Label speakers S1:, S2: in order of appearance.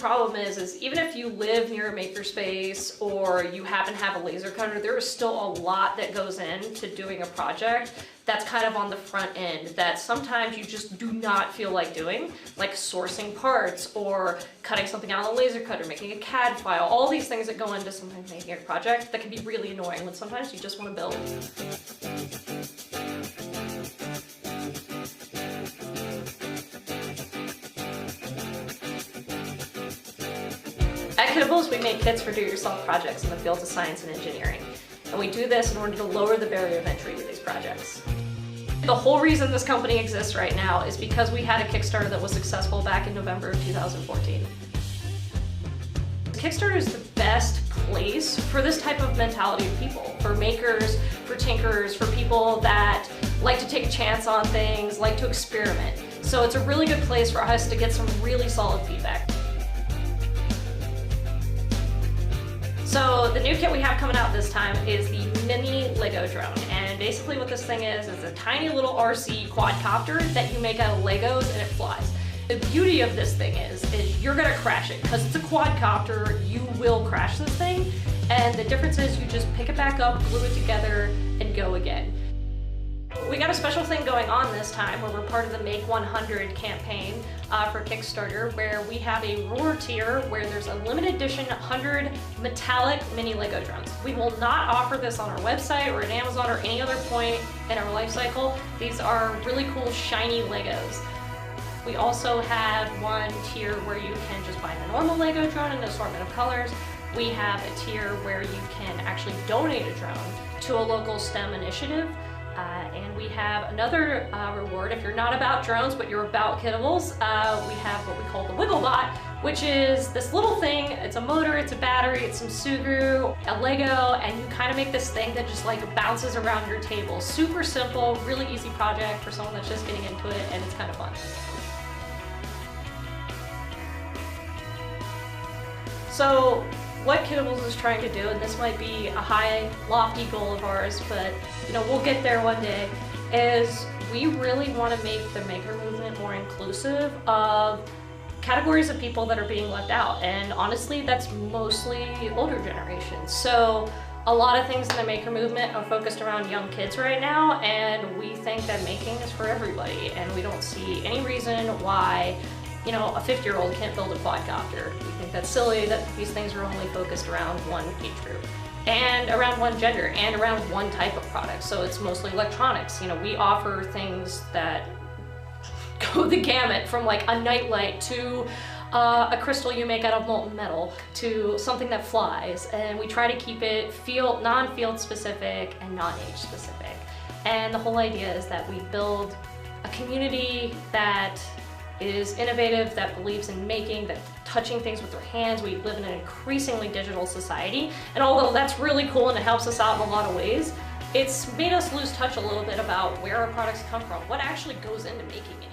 S1: problem is even if you live near a makerspace or you happen to have a laser cutter, there is still a lot that goes into doing a project that's kind of on the front end that sometimes you just do not feel like doing, like sourcing parts or cutting something out on a laser cutter, making a CAD file, all these things that go into sometimes making a project that can be really annoying when sometimes you just want to build. At Kiddables, we make kits for do-it-yourself projects in the fields of science and engineering. And we do this in order to lower the barrier of entry to these projects. The whole reason this company exists right now is because we had a Kickstarter that was successful back in November of 2014. Kickstarter is the best place for this type of mentality of people, for makers, for tinkerers, for people that like to take a chance on things, like to experiment. So it's a really good place for us to get some really solid feedback. So the new kit we have coming out this time is the mini Lego drone, and basically what this thing is a tiny little RC quadcopter that you make out of Legos and it flies. The beauty of this thing is you're gonna crash it because it's a quadcopter. You will crash this thing, and the difference is you just pick it back up, glue it together, and go again. We got a special thing going on this time where we're part of the Make 100 campaign for Kickstarter, where we have a Roar tier where there's a limited edition 100 metallic mini Lego drones. We will not offer this on our website or at Amazon or any other point in our life cycle. These are really cool shiny Legos. We also have one tier where you can just buy the normal Lego drone in an assortment of colors. We have a tier where you can actually donate a drone to a local STEM initiative. And we have another reward if you're not about drones but you're about Kiddables. We have what we call the Wigglebot, which is this little thing. It's a motor, it's a battery, it's some Sugru, a Lego, and you kind of make this thing that just like bounces around your table. Super simple, really easy project for someone that's just getting into it, and it's kind of fun. So what Kiddables is trying to do, and this might be a high, lofty goal of ours, but you know, we'll get there one day, is we really want to make the maker movement more inclusive of categories of people that are being left out. And honestly, that's mostly older generations. So a lot of things in the maker movement are focused around young kids right now, and we think that making is for everybody, and we don't see any reason why, you know, a 50-year-old can't build a quadcopter. We think that's silly, that these things are only focused around one age group and around one gender and around one type of product. So it's mostly electronics. You know, we offer things that go the gamut from like a nightlight to a crystal you make out of molten metal to something that flies, and we try to keep it non-field specific and non-age specific. And the whole idea is that we build a community that is innovative, that believes in making, that touching things with their hands. We live in an increasingly digital society, and although that's really cool and it helps us out in a lot of ways, it's made us lose touch a little bit about where our products come from, what actually goes into making it.